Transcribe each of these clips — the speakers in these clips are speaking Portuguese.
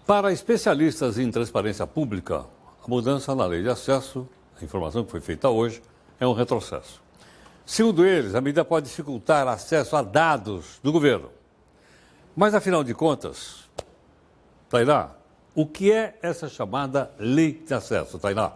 Para especialistas em transparência pública, a mudança na lei de acesso à informação que foi feita hoje é um retrocesso. Segundo eles, a medida pode dificultar acesso a dados do governo. Mas, afinal de contas, Tainá, o que é essa chamada lei de acesso, Tainá?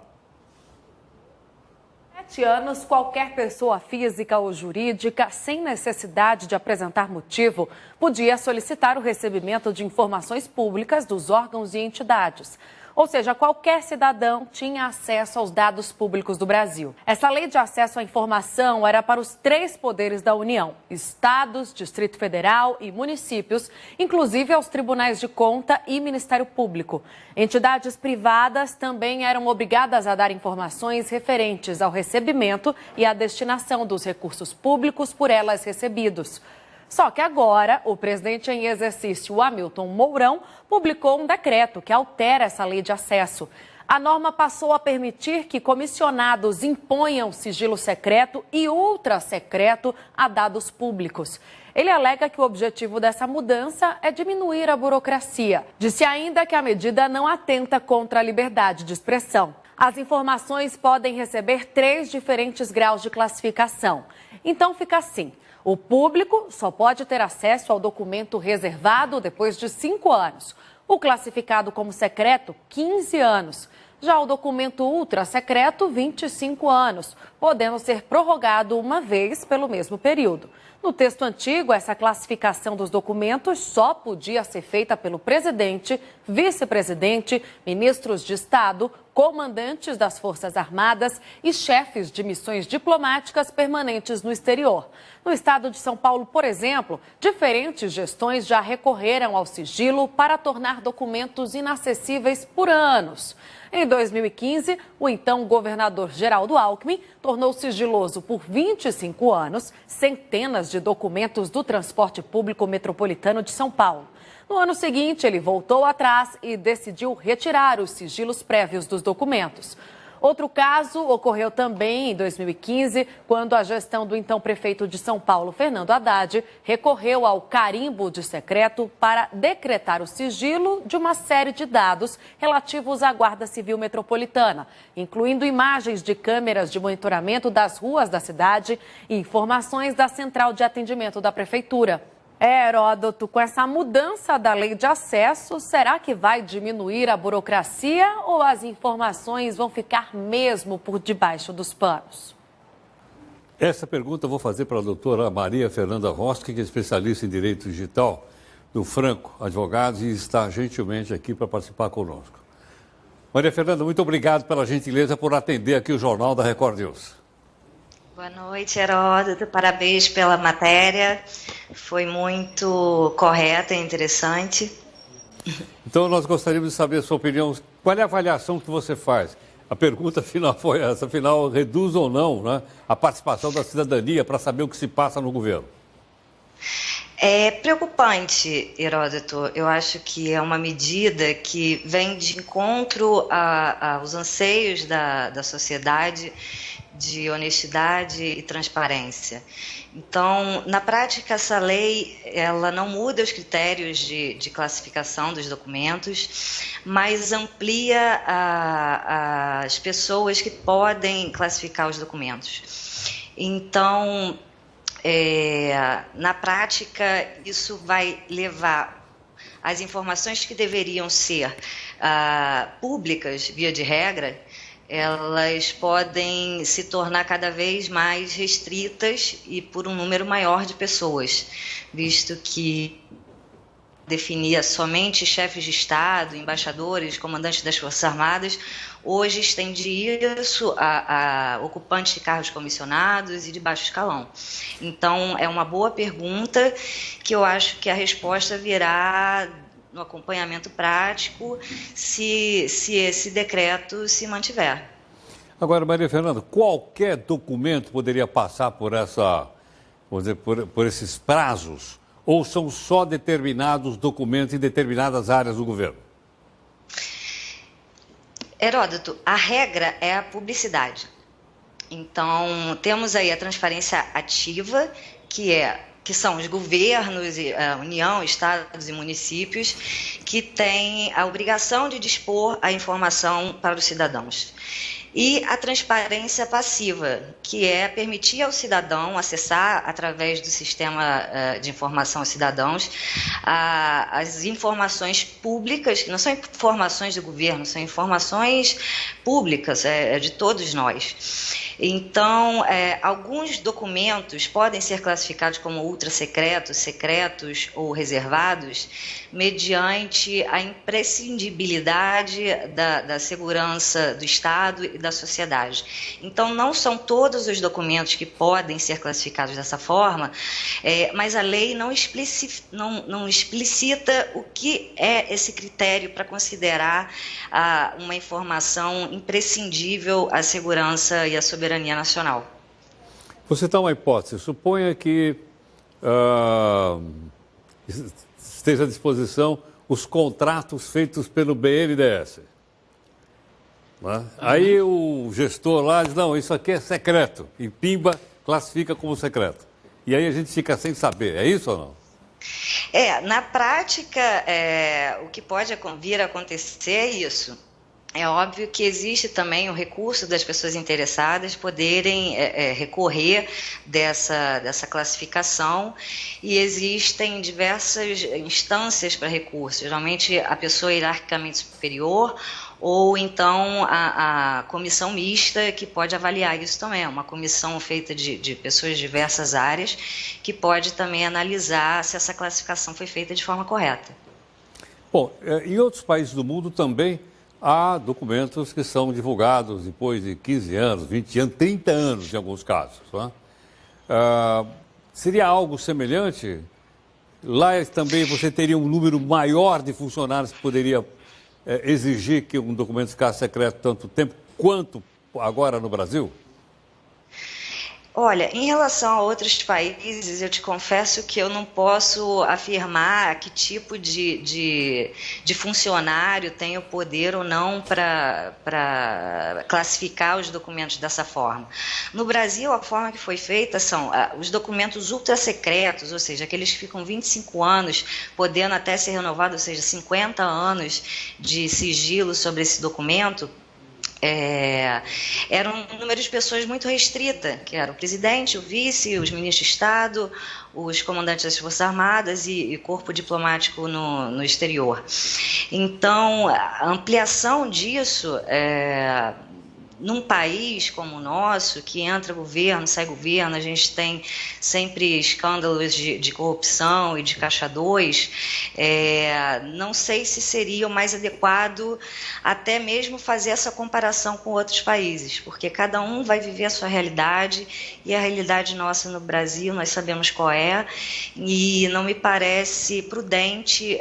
7 anos, qualquer pessoa física ou jurídica, sem necessidade de apresentar motivo, podia solicitar o recebimento de informações públicas dos órgãos e entidades. Ou seja, qualquer cidadão tinha acesso aos dados públicos do Brasil. Essa lei de acesso à informação era para os 3 poderes da União: estados, Distrito Federal e municípios, inclusive aos tribunais de conta e Ministério Público. Entidades privadas também eram obrigadas a dar informações referentes ao recebimento e à destinação dos recursos públicos por elas recebidos. Só que agora, o presidente em exercício, Hamilton Mourão, publicou um decreto que altera essa lei de acesso. A norma passou a permitir que comissionados imponham sigilo secreto e ultra-secreto a dados públicos. Ele alega que o objetivo dessa mudança é diminuir a burocracia. Disse ainda que a medida não atenta contra a liberdade de expressão. As informações podem receber 3 diferentes graus de classificação. Então fica assim: o público só pode ter acesso ao documento reservado depois de 5 anos. O classificado como secreto, 15 anos. Já o documento ultra secreto, 25 anos, podendo ser prorrogado uma vez pelo mesmo período. No texto antigo, essa classificação dos documentos só podia ser feita pelo presidente, vice-presidente, ministros de Estado, comandantes das Forças Armadas e chefes de missões diplomáticas permanentes no exterior. No estado de São Paulo, por exemplo, diferentes gestões já recorreram ao sigilo para tornar documentos inacessíveis por anos. Em 2015, o então governador Geraldo Alckmin tornou sigiloso por 25 anos centenas de documentos do transporte público metropolitano de São Paulo. No ano seguinte, ele voltou atrás e decidiu retirar os sigilos prévios dos documentos. Outro caso ocorreu também em 2015, quando a gestão do então prefeito de São Paulo, Fernando Haddad, recorreu ao carimbo de secreto para decretar o sigilo de uma série de dados relativos à Guarda Civil Metropolitana, incluindo imagens de câmeras de monitoramento das ruas da cidade e informações da central de atendimento da prefeitura. Heródoto, com essa mudança da lei de acesso, será que vai diminuir a burocracia ou as informações vão ficar mesmo por debaixo dos panos? Essa pergunta eu vou fazer para a doutora Maria Fernanda Roschi, que é especialista em direito digital do Franco Advogados e está gentilmente aqui para participar conosco. Maria Fernanda, muito obrigado pela gentileza por atender aqui o Jornal da Record News. Boa noite, Heródoto. Parabéns pela matéria. Foi muito correta e interessante. Então, nós gostaríamos de saber a sua opinião. Qual é a avaliação que você faz? A pergunta final foi essa. Afinal, reduz ou não, né, a participação da cidadania para saber o que se passa no governo? É preocupante, Heródoto. Eu acho que é uma medida que vem de encontro aos anseios da sociedade de honestidade e transparência. Então, na prática, essa lei ela não muda os critérios de classificação dos documentos, mas amplia as pessoas que podem classificar os documentos. Então, na prática, isso vai levar as informações que deveriam ser públicas, via de regra, elas podem se tornar cada vez mais restritas e por um número maior de pessoas, visto que definia somente chefes de Estado, embaixadores, comandantes das Forças Armadas, hoje estende isso a ocupantes de cargos comissionados e de baixo escalão. Então, é uma boa pergunta que eu acho que a resposta virá no acompanhamento prático, se esse decreto se mantiver. Agora, Maria Fernanda, qualquer documento poderia passar por por esses prazos? Ou são só determinados documentos em determinadas áreas do governo? Heródoto, a regra é a publicidade. Então, temos aí a transparência ativa, que que são os governos, a União, estados e municípios, que têm a obrigação de dispor a informação para os cidadãos. E a transparência passiva, que é permitir ao cidadão acessar, através do sistema de informação aos cidadãos, as informações públicas, que não são informações do governo, são informações públicas, de todos nós. Então, alguns documentos podem ser classificados como ultrasecretos, secretos ou reservados, mediante a imprescindibilidade da segurança do Estado e da sociedade. Então, não são todos os documentos que podem ser classificados dessa forma, mas a lei não explicita o que é esse critério para considerar uma informação imprescindível à segurança e à soberania nacional. Vou citar uma hipótese. Suponha que esteja à disposição os contratos feitos pelo BNDES. Né? Aí o gestor lá diz, não, isso aqui é secreto. E pimba, classifica como secreto. E aí a gente fica sem saber. É isso ou não? Na prática, o que pode vir a acontecer é isso. É óbvio que existe também o recurso das pessoas interessadas poderem recorrer dessa classificação, e existem diversas instâncias para recurso. Geralmente a pessoa hierarquicamente superior, ou então a comissão mista, que pode avaliar isso também. É uma comissão feita de pessoas de diversas áreas, que pode também analisar se essa classificação foi feita de forma correta. Bom, em outros países do mundo também há documentos que são divulgados depois de 15 anos, 20 anos, 30 anos em alguns casos. Né? Seria algo semelhante? Lá também você teria um número maior de funcionários que poderia exigir que um documento ficasse secreto tanto tempo quanto agora no Brasil? Olha, em relação a outros países, eu te confesso que eu não posso afirmar que tipo de funcionário tem o poder ou não para classificar os documentos dessa forma. No Brasil, a forma que foi feita são os documentos ultrasecretos, ou seja, aqueles que ficam 25 anos, podendo até ser renovado, ou seja, 50 anos de sigilo sobre esse documento. Era um número de pessoas muito restrita, que era o presidente, o vice, os ministros de Estado, os comandantes das Forças Armadas e corpo diplomático no exterior. Então, a ampliação disso, num país como o nosso, que entra governo, sai governo, a gente tem sempre escândalos de corrupção e de caixa 2, não sei se seria o mais adequado até mesmo fazer essa comparação com outros países, porque cada um vai viver a sua realidade, e a realidade nossa no Brasil, nós sabemos qual é, e não me parece prudente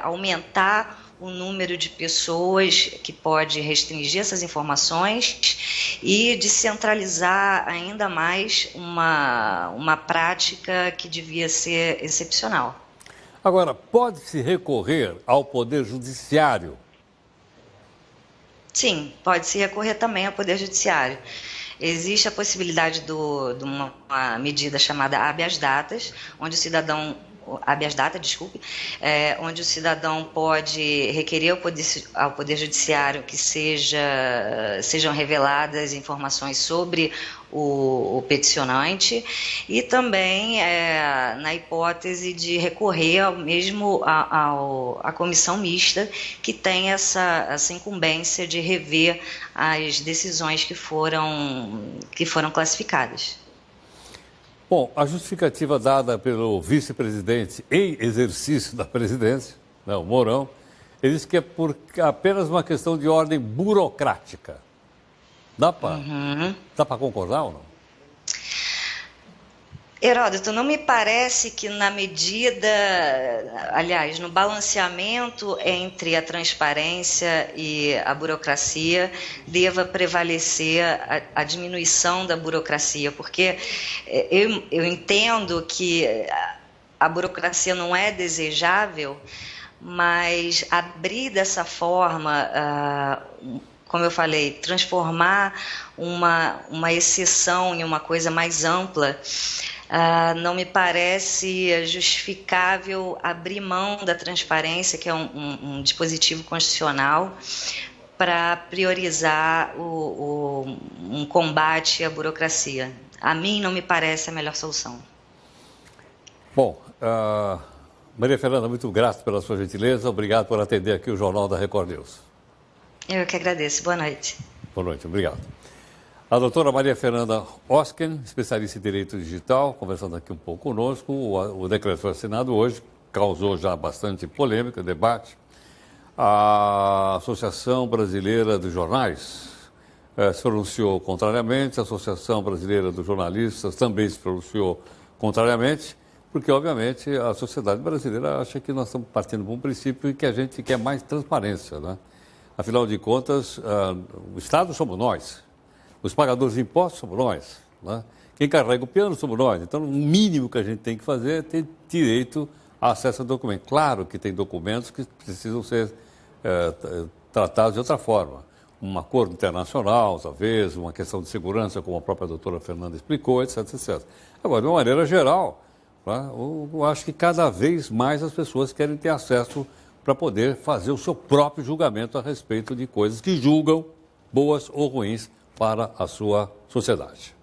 aumentar o número de pessoas que pode restringir essas informações e descentralizar ainda mais uma prática que devia ser excepcional. Agora, pode-se recorrer ao Poder Judiciário? Sim, pode-se recorrer também ao Poder Judiciário. Existe a possibilidade de uma medida chamada habeas data, onde o cidadão pode requerer ao Poder Judiciário que sejam reveladas informações sobre o peticionante, e também na hipótese de recorrer à comissão mista, que tem essa incumbência de rever as decisões que foram classificadas. Bom, a justificativa dada pelo vice-presidente em exercício da presidência, o Mourão, ele diz que é por apenas uma questão de ordem burocrática. Dá para concordar ou não? Heródoto, não me parece que no balanceamento entre a transparência e a burocracia, deva prevalecer a diminuição da burocracia, porque eu entendo que a burocracia não é desejável, mas abrir dessa forma, como eu falei, transformar uma exceção em uma coisa mais ampla, Não me parece justificável abrir mão da transparência, que é um dispositivo constitucional, para priorizar um combate à burocracia. A mim não me parece a melhor solução. Bom, Maria Fernanda, muito grato pela sua gentileza. Obrigado por atender aqui o Jornal da Record News. Eu que agradeço. Boa noite. Boa noite, obrigado. A doutora Maria Fernanda Hosken, especialista em Direito Digital, conversando aqui um pouco conosco. O decreto foi assinado hoje, causou já bastante polêmica, debate. A Associação Brasileira dos Jornais se pronunciou contrariamente, a Associação Brasileira dos Jornalistas também se pronunciou contrariamente, porque, obviamente, a sociedade brasileira acha que nós estamos partindo de um princípio e que a gente quer mais transparência, né? Afinal de contas, o Estado somos nós, os pagadores de impostos somos nós, né? Quem carrega o piano somos nós. Então, o mínimo que a gente tem que fazer é ter direito a acesso a documentos. Claro que tem documentos que precisam ser tratados de outra forma. Um acordo internacional, talvez, uma questão de segurança, como a própria doutora Fernanda explicou, etc, etc. Agora, de uma maneira geral, né, eu acho que cada vez mais as pessoas querem ter acesso para poder fazer o seu próprio julgamento a respeito de coisas que julgam boas ou ruins para a sua sociedade.